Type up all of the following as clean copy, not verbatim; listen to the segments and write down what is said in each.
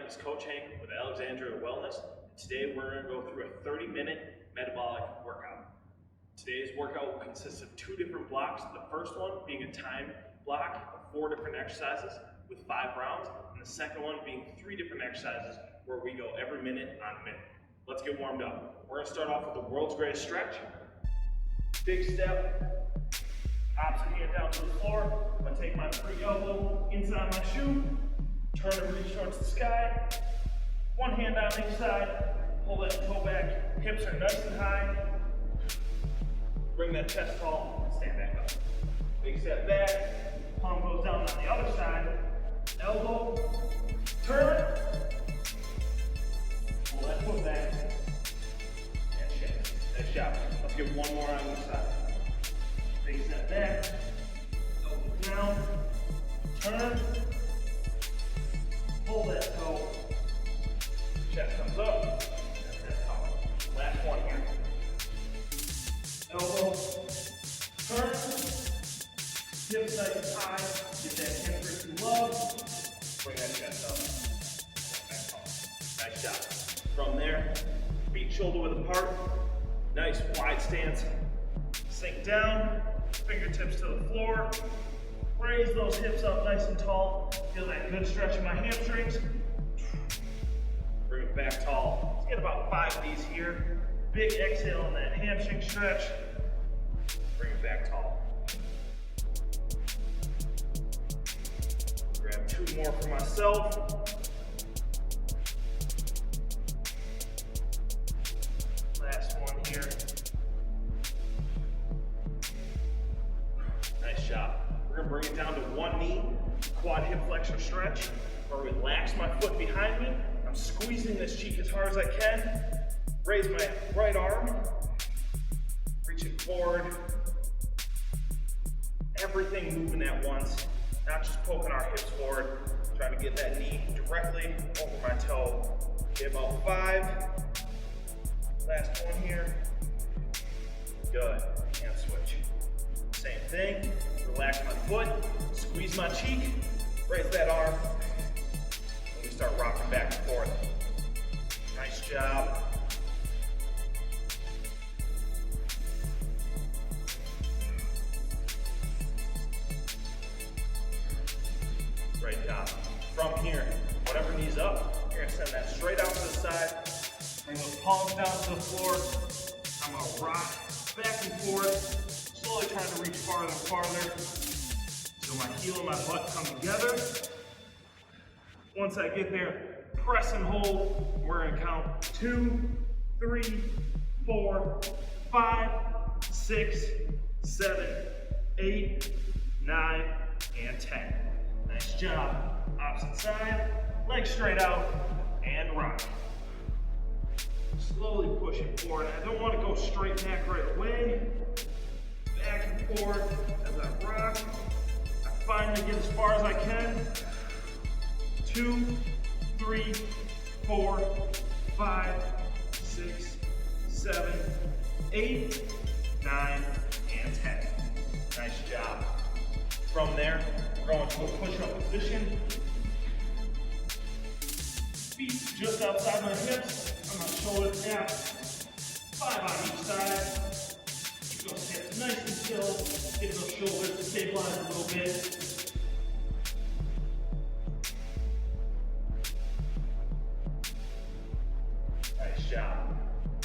name is Coach Hank with Alexandria Wellness. Today we're going to go through a 30-minute metabolic workout. Today's workout will consist of 2 different blocks. The first one being a time block of 4 different exercises with 5 rounds, and the second one being 3 different exercises where we go every minute on a minute. Let's get warmed up. We're going to start off with the world's greatest stretch. Big step, opposite hand down to the floor. I'm going to take my free elbow inside my shoe, turn and reach towards the sky. One hand on each side, pull that toe back, hips are nice and high. Bring that chest tall, and stand back up. Big step back, palm goes down on the other side. Elbow, turn, pull that foot back, and shake. Nice job. Let's get one more on each side. Big step back, elbow down, turn, pull that toe, chest comes up, that's that power. Last one here. Elbow, turn, hips nice high, get that hip crease love, bring that chest up, back home. Nice job. From there, feet shoulder width apart, nice wide stance, sink down, fingertips to the floor, raise those hips up nice and tall, feel that good stretch in my hamstrings, bring it back tall. Let's get about 5 of these here. Big exhale on that hamstring stretch. Bring it back tall. Grab 2 more for myself. Last one here. Nice job. We're gonna bring it down to 1 knee, quad hip flexor stretch, or relax my foot behind me. I'm squeezing this cheek as hard as I can. Raise my right arm, reaching forward. Everything moving at once, not just poking our hips forward. Trying to get that knee directly over my toe. Get about 5. Last one here. Good, and switch. Same thing, relax my foot, squeeze my cheek, raise that arm, and we start rocking back and forth. Nice job. Great job. From here, whatever knee's up, you're gonna send that straight out to the side. Bring those palms down to the floor. I'm gonna rock back and forth, slowly trying to reach farther and farther until my heel and my butt come together. Once I get there, press and hold. We're gonna count 2, 3, 4, 5, 6, 7, 8, 9, and 10. Nice job. Opposite side, legs straight out, and rock. Slowly push it forward. I don't want to go straight back right away. Back and forth as I rock. I finally get as far as I can. 2, 3, 4, 5, 6, 7, 8, 9, and 10. Nice job. From there, we're going to a push-up position. Feet just outside my hips. I'm going to shoulder down. 5 on each side. Keep those hips nice and still. Get those shoulders to stabilize a little bit. Nice job.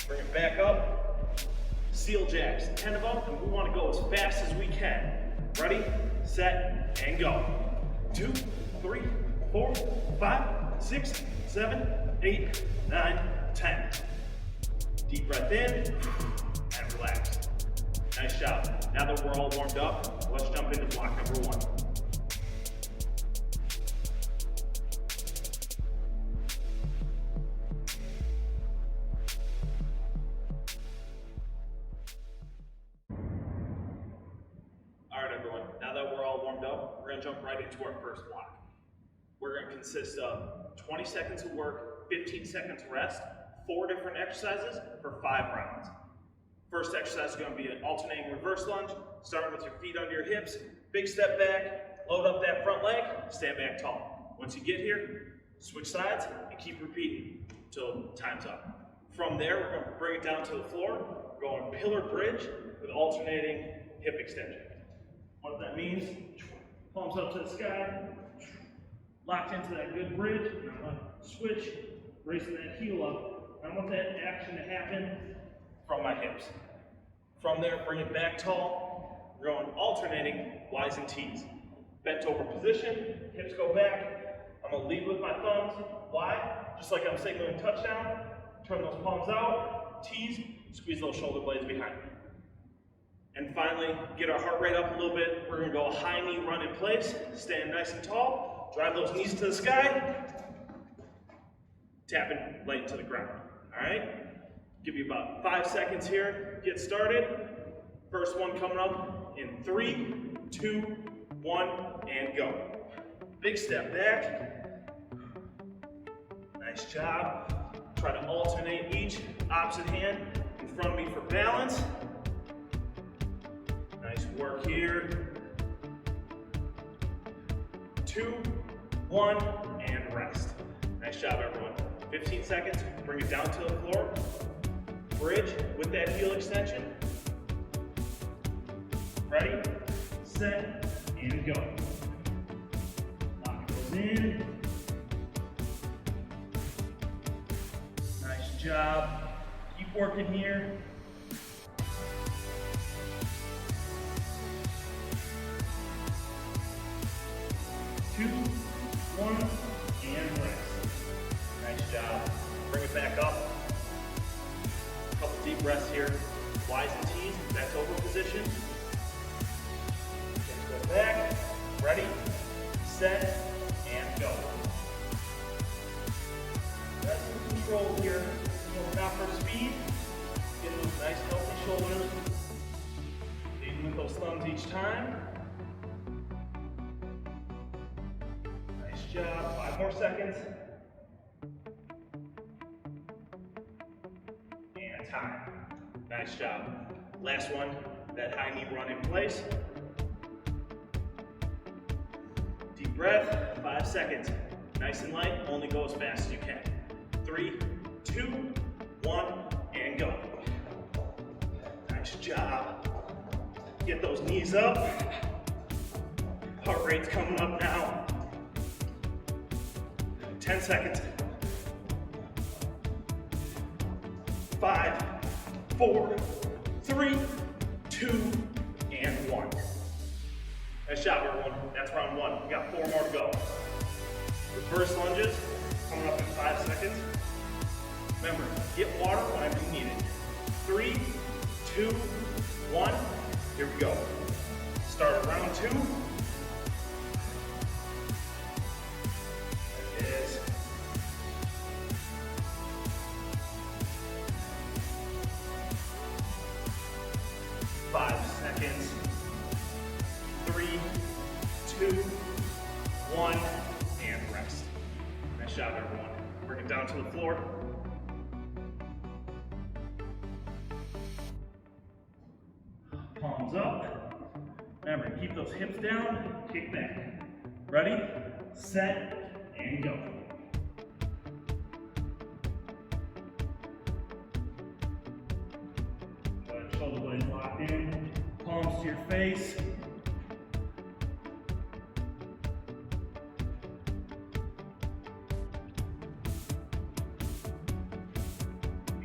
Bring it back up. Seal jacks, 10 of them, and we want to go as fast as we can. Ready, set, and go. 2, 3, 4, 5, 6, 7, 8, 9, 10. Deep breath in, and relax. Nice job. Now that we're all warmed up, let's jump into block number 1. Now that we're all warmed up, we're going to jump right into our first block. We're going to consist of 20 seconds of work, 15 seconds rest, 4 different exercises for 5 rounds. First exercise is going to be an alternating reverse lunge, starting with your feet under your hips, big step back, load up that front leg, stand back tall. Once you get here, Switch sides and keep repeating until time's up. From there, we're going to bring it down to the floor. We're going pillar bridge with alternating hip extension. What that means, palms up to the sky, locked into that good bridge, and I'm going to switch, raising that heel up. I want that action to happen from my hips. From there, bring it back tall. We're going alternating Y's and T's. Bent over position, hips go back. I'm going to lead with my thumbs. Y, just like I'm signaling touchdown. Turn those palms out. T's, squeeze those shoulder blades behind me. And finally, get our heart rate up a little bit. We're going to go a high knee run in place. Stand nice and tall. Drive those knees to the sky. Tapping light to the ground. All right? Give you about 5 seconds here. Get started. First one coming up in 3, 2, 1, and go. Big step back. Nice job. Try to alternate each opposite hand in front of me for balance. Nice work here. 2, 1, and rest. Nice job, everyone. 15 seconds, bring it down to the floor. Bridge with that heel extension. Ready, set, and go. Lock those in. Nice job. Keep working here. Two, one, and rest. Nice job. Bring it back up. A couple deep breaths here. Y's and T's, bent over position. Go back. Ready, set, and go. Got some control here. Not for speed. Get those nice healthy shoulders. Leading with those thumbs each time. Nice job. 5 more seconds. And time. Nice job. Last one. That high knee run in place. Deep breath. 5 seconds. Nice and light. Only go as fast as you can. 3, 2, 1, and go. Nice job. Get those knees up. Heart rate's coming up now. 10 seconds. 5, 4, 3, 2, and 1. Nice job, everyone. That's round 1. We got 4 more to go. Reverse lunges coming up in 5 seconds. Remember, get water whenever you need it. 3, 2, 1. Here we go. Start round 2. There it is. Five seconds. 3, 2, 1, and rest. Nice job, everyone. Bring it down to the floor. Palms up. Remember, keep those hips down, kick back. Ready, set, and go. Good. Shoulder blades locked in. Palms to your face.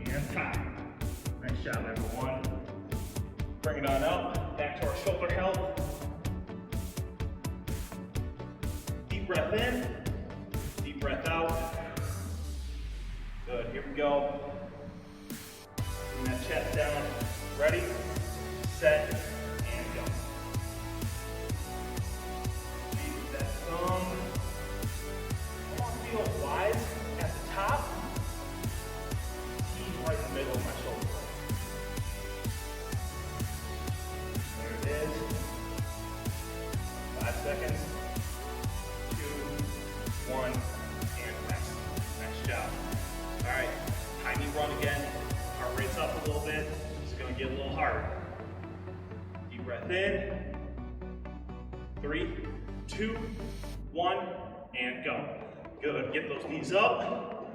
And time. Nice job, everyone. Bring it on up, back to our shoulder health. Deep breath in, deep breath out. Good, here we go. Bring that chest down. Ready, set, and go. Lead with that thumb. I want to feel wide at the top. Knees right in the middle of my shoulder. There it is. 5 seconds. 2, 1, and rest. Nice job. All right, high knee run again. Heart rate's up a little bit. It's gonna get a little harder. Deep breath in. 3, 2, 1, and go. Good, get those knees up.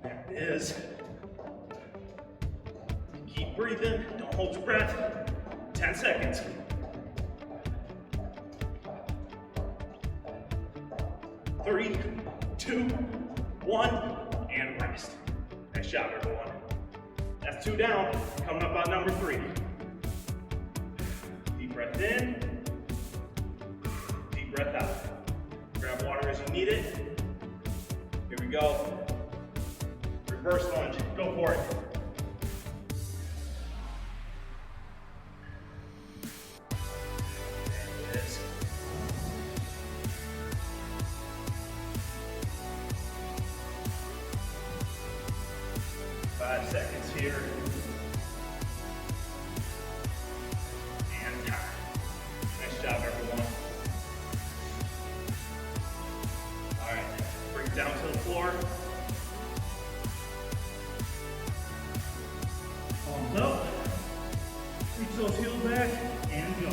There it is. Keep breathing, don't hold your breath. 10 seconds. 3, 2, 1, and rest. Nice job, everyone. That's 2 down. Coming up on number 3. Deep breath in. Deep breath out. Grab water as you need it. Here we go. Reverse lunge. Go for it. There it is. 5 seconds here. And time. Nice job, everyone. All right, bring it down to the floor. Palms up. Reach those heels back and go.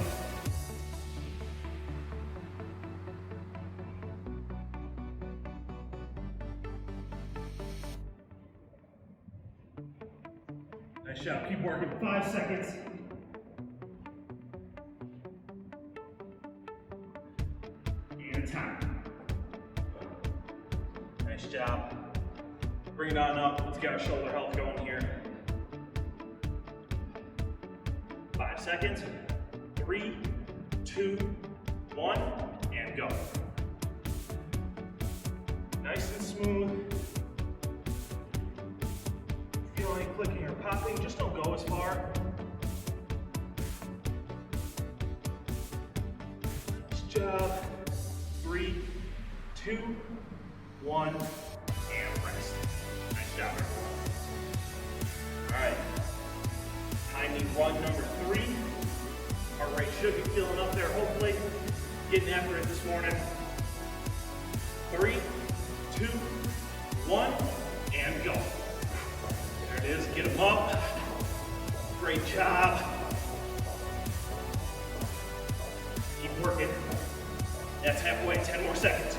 Nice job, keep working, 5 seconds. And time. Nice job. Bring it on up, let's get our shoulder health going here. 5 seconds, 3, 2, 1, and go. Nice and smooth. Feel any clicking or popping, just don't go as far. Nice job. 3, 2, 1, and rest. Nice job, everyone. All right. High knee run number 3. Heart rate should be feeling up there, hopefully. Getting after it this morning. 3, 2, 1, and go. There it is, get them up. Great job. Keep working. That's halfway, 10 more seconds.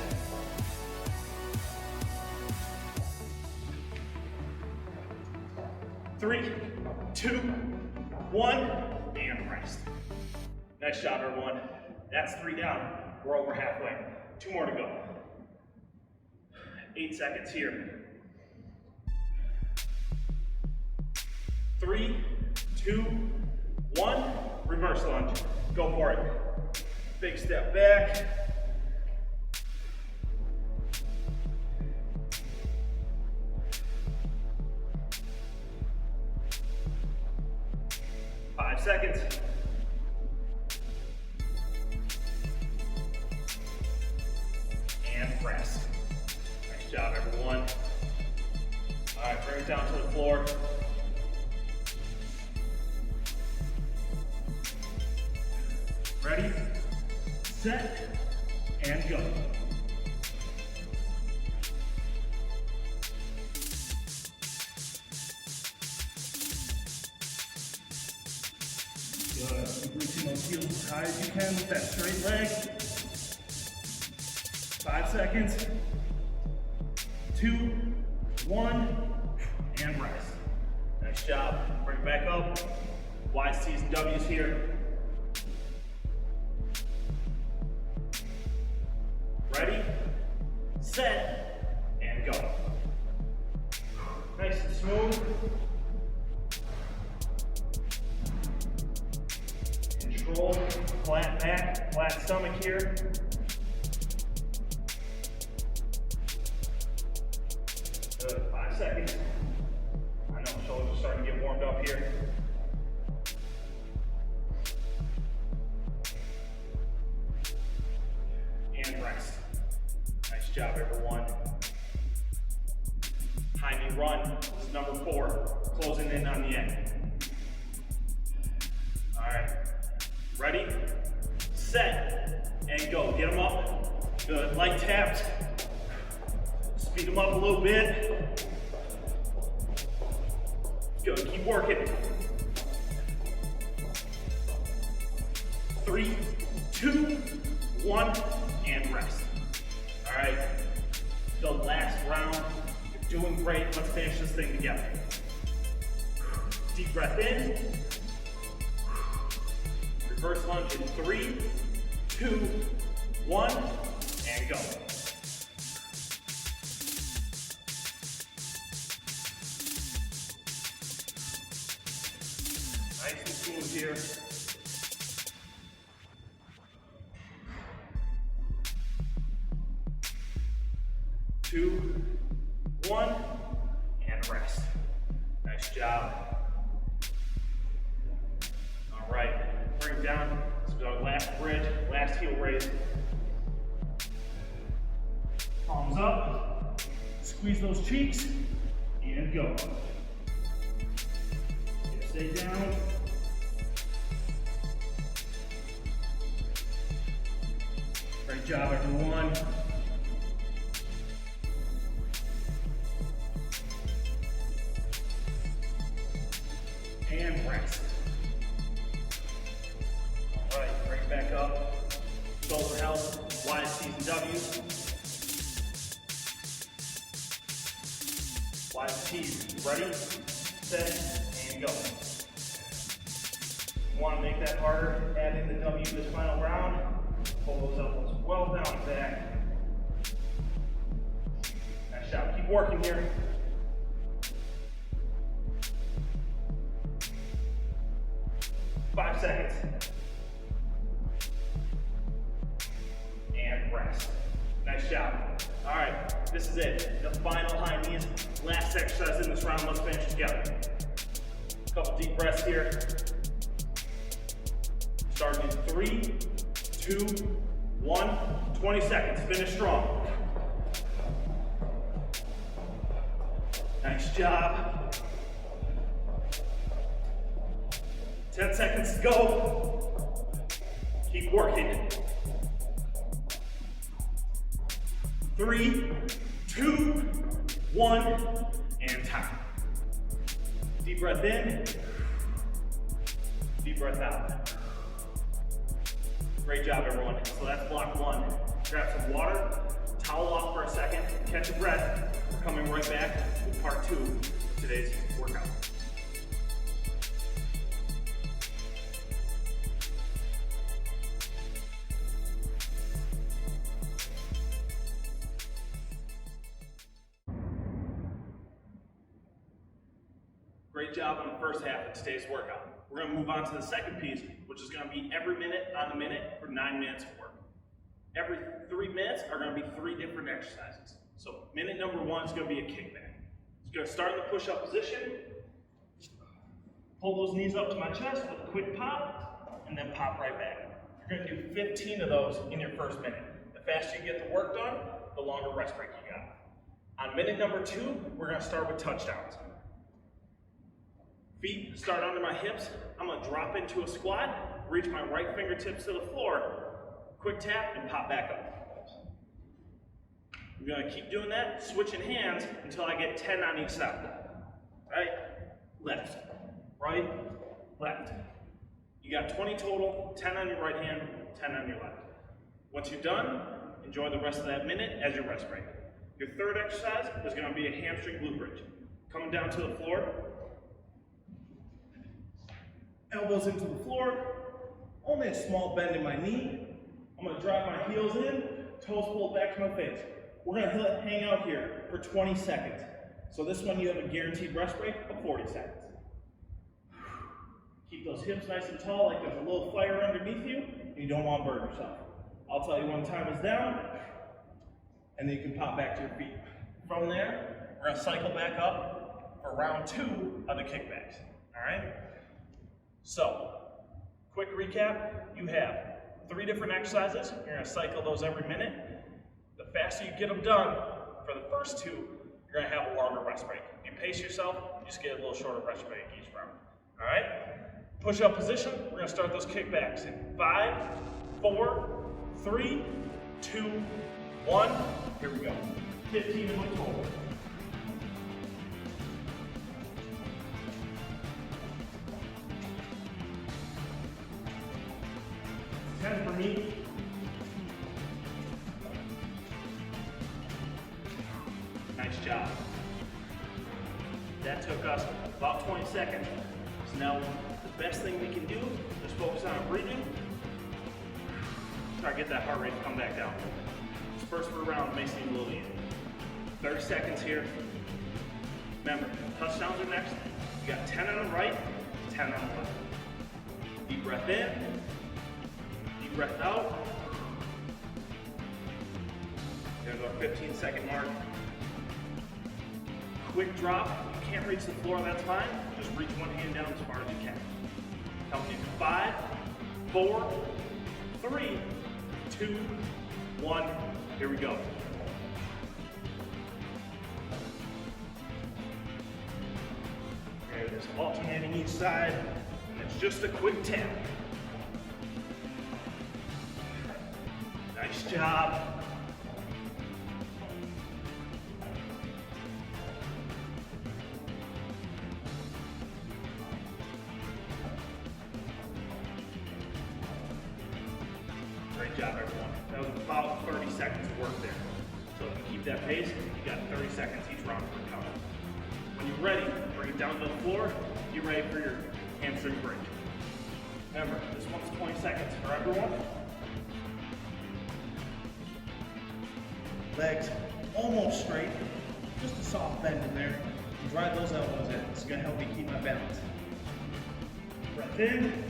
Three, 2, 1, and rest. Nice job, everyone. That's 3 down. We're over halfway. 2 more to go. 8 seconds here. 3, 2, 1, reverse lunge. Go for it. Big step back. Seconds. And press. Nice job, everyone. All right, bring it down to the floor. Ready, set, and go. Good. Keep reaching those heels as high as you can with that straight leg. 5 seconds. 2, 1, and rest. Nice job. Bring it back up. Wise T's and W's here. Ready, set, and go. Nice and smooth. Control, flat back, flat stomach here. Good, 5 seconds. I know shoulders are starting to get warmed up here. And rest. Nice job, everyone. High knee run, this is number 4, closing in on the end. All right. Ready, set, and go. Get them up. Good. Light taps. Speed them up a little bit. Good. Keep working. 3, 2, 1, and rest. All right, the last round. You're doing great. Let's finish this thing together. Deep breath in. Reverse lunge in 3, 2, 1, and go. Nice and smooth here. 2, 1, and rest. Nice job. All right, bring down. This is our last bridge, last heel raise. Palms up, squeeze those cheeks, and go. Stay down. Great job, everyone. And rest. All right, bring it back up. Shoulder health, wide C's and W's. Wide T's, ready, set, and go. Want to make that harder, add in the W this final round. Pull those elbows well down and back. Nice job, keep working here. Five seconds. And rest. Nice job. All right, this is it. The final high knees. Last exercise in this round. Let's finish together. A couple deep breaths here. Starting in 3, 2, 1. 20 seconds. Finish strong. Nice job. 10 seconds to go. Keep working. 3, 2, 1, and time. Deep breath in. Deep breath out. Great job, everyone. So that's block 1. Grab some water, towel off for a second, catch a breath. We're coming right back with part 2 of today's workout. Great job on the first half of today's workout. We're going to move on to the second piece, which is going to be every minute on the minute for 9 minutes of work. Every 3 minutes are going to be 3 different exercises. So minute number 1 is going to be a kickback. It's going to start in the push-up position, pull those knees up to my chest with a quick pop, and then pop right back. You're going to do 15 of those in your first minute. The faster you get the work done, the longer rest break you got. On minute number 2, we're going to start with touchdowns. Feet start under my hips. I'm going to drop into a squat, reach my right fingertips to the floor, quick tap, and pop back up. I'm going to keep doing that, switching hands until I get 10 on each side. Right, left, right, left. You got 20 total, 10 on your right hand, 10 on your left. Once you're done, enjoy the rest of that minute as your rest break. Your third exercise is going to be a hamstring glute bridge. Coming down to the floor, elbows into the floor, only a small bend in my knee. I'm going to drop my heels in, toes pulled back to my face. We're going to hang out here for 20 seconds. So this one you have a guaranteed rest break of 40 seconds. Keep those hips nice and tall like there's a little fire underneath you and you don't want to burn yourself. I'll tell you when time is down and then you can pop back to your feet. From there, we're going to cycle back up for round 2 of the kickbacks. All right? So, quick recap, you have 3 different exercises. You're going to cycle those every minute. The faster you get them done, for the first 2, you're going to have a longer rest break. If you pace yourself, you just get a little shorter rest break each round. All right? Push-up position, we're going to start those kickbacks in 5, 4, 3, 2, 1. Here we go. 15 in total. 10 for me. That took us about 20 seconds. So now the best thing we can do is focus on our breathing. Try to get that heart rate to come back down. This first round may seem a little easy. 30 seconds here. Remember, touchdowns are next. You got 10 on the right, 10 on the left. Deep breath in, deep breath out. There's our 15-second mark. Quick drop. If you can't reach the floor, that's fine. Just reach one hand down as far as you can. Counting in 5, 4, 3, 2, 1. Here we go. There it is, alternating each side, and it's just a quick tap. Nice job. Great job, everyone. That was about 30 seconds of work there. So if you keep that pace, you got 30 seconds each round to recover. When you're ready, bring it down to the floor. Get ready for your hamstring break. Remember, this one's 20 seconds for everyone. Legs almost straight, just a soft bend in there. Drive those elbows in. It's gonna help me keep my balance. Breath in,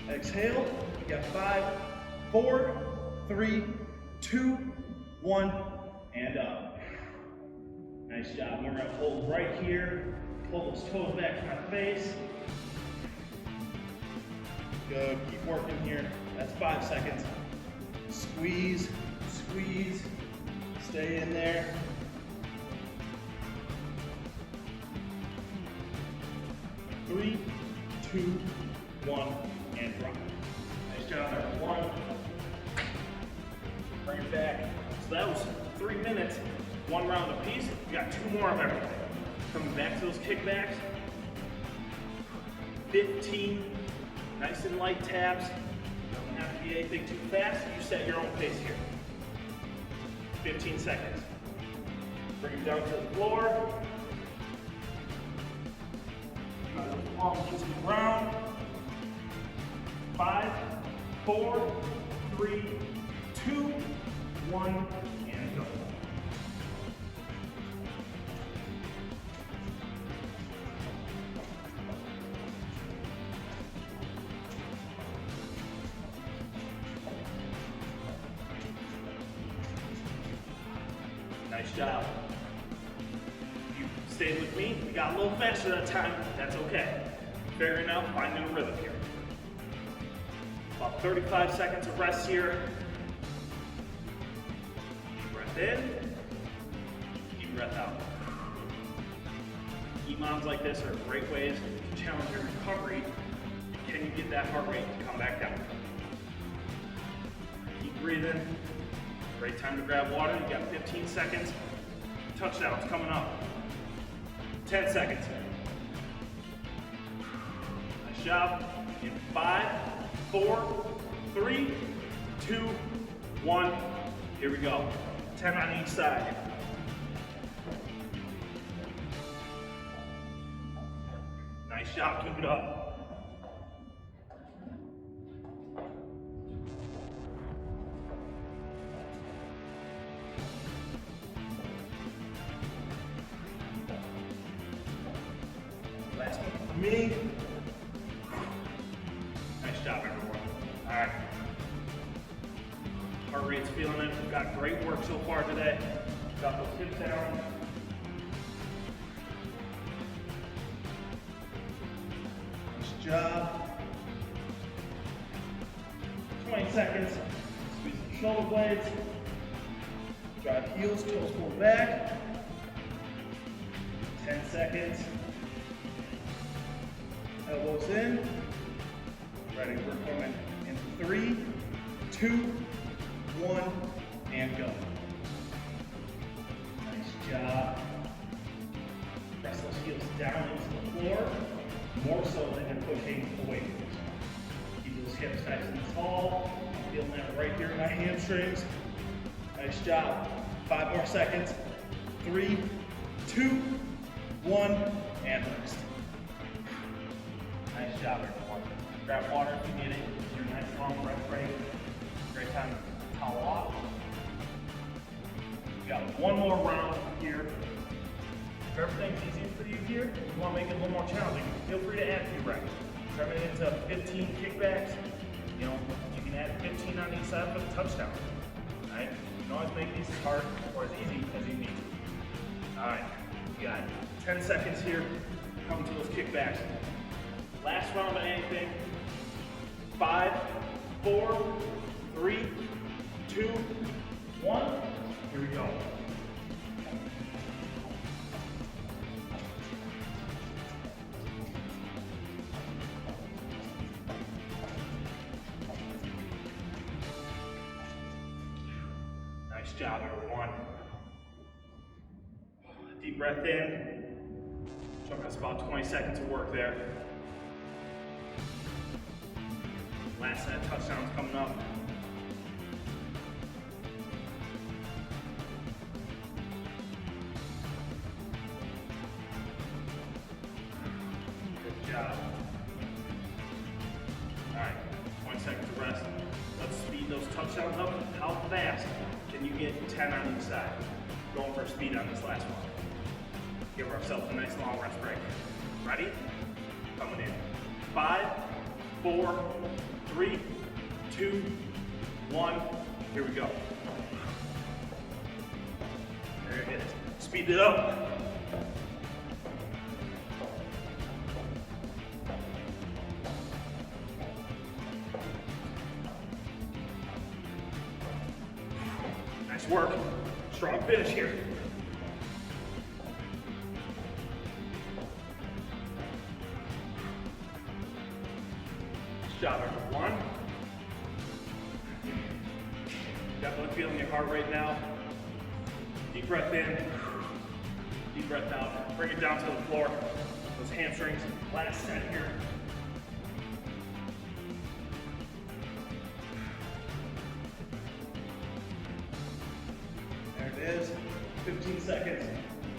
exhale. You got 5, 4, 3, 2, 1, and up. Nice job. We're gonna hold right here. Pull those toes back to my face. Good. Keep working here. That's 5 seconds. Squeeze, squeeze. Stay in there. Three, 2, 1, and drop. Nice job, everyone. Bring it back. So that was 3 minutes, 1 round apiece. We got 2 more of everything. Coming back to those kickbacks. 15 nice and light taps. Don't have to be anything too fast. You set your own pace here. 15 seconds. Bring it down to the floor. Palms into the ground. 5, 4, 3, 2, 1, and go. Nice job. You stayed with me. We got a little faster that time. That's okay. Figuring out, finding a rhythm here. About 35 seconds of rest here. Deep breath in. Deep breath out. EMOMs like this are great ways to challenge your recovery. Can you get that heart rate to come back down? Keep breathing. Great time to grab water. You got 15 seconds. Touchdowns coming up. 10 seconds. Nice job. In 5, 4, 3, 2, 1. Here we go. 10 on each side. Nice job. Keep it up. Last one for me. Nice job, everyone. All right. Heart rate's feeling it. We've got great work so far today. Got those hips down. Nice job. 20 seconds. Squeeze the shoulder blades. Drive heels, toes pull back. 10 seconds. Elbows in. Ready, we're coming in 3, 2, 1, and go. Nice job. Press those heels down into the floor, more so than you're pushing away from yourself. Keep those hips nice and tall. I'm feeling that right here in my hamstrings. Nice job. 5 more seconds. 3, 2, 1, and rest. Nice job, everyone. Grab water if you need it. Your nice long rest break. Great time to towel off. We got one more round here. If everything's easy for you here, you want to make it a little more challenging, feel free to add a few reps. Turn it into 15 kickbacks. You know, you can add 15 on each side for the touchdown. Alright? You can always make these as hard or as easy as you need to. Alright, you got 10 seconds here. Come to those kickbacks. Last round of anything. 5, 4, 3, 2, 1. Here we go. Nice job, everyone. Deep breath in. Took us about 20 seconds of work there. Last set of touchdowns coming up. Good job. All right, 20 seconds of rest. Let's speed those touchdowns up. How fast can you get 10 on each side? Going for speed on this last one. Give ourselves a nice long rest break. Ready? Coming in. 5, 4, 3, 2, 1. Here we go. There it is. Speed it up. Nice work. Strong finish here. Nice job, everyone. Definitely feeling your heart rate now. Deep breath in. Deep breath out. Bring it down to the floor. Those hamstrings. Last set here. There it is. 15 seconds.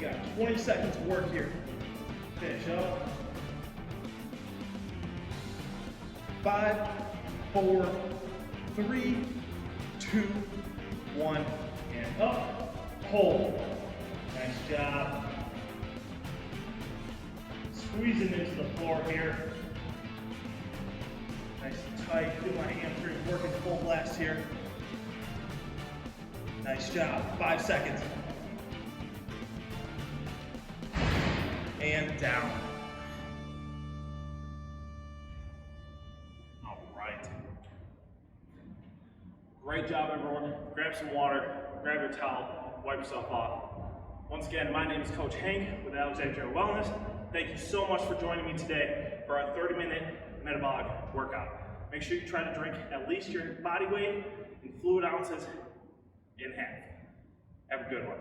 You got 20 seconds of work here. Finish up. 5, 4, 3, 2, 1, and up. Hold. Nice job. Squeezing into the floor here. Nice and tight. Feel my hamstrings working full blast here. Nice job. 5 seconds. And down. All right. Great job, everyone. Grab some water, grab your towel, wipe yourself off. Once again, my name is Coach Hank with EXOS-ARE Wellness. Thank you so much for joining me today for our 30-minute metabolic workout. Make sure you try to drink at least your body weight in fluid ounces in half. Have a good one.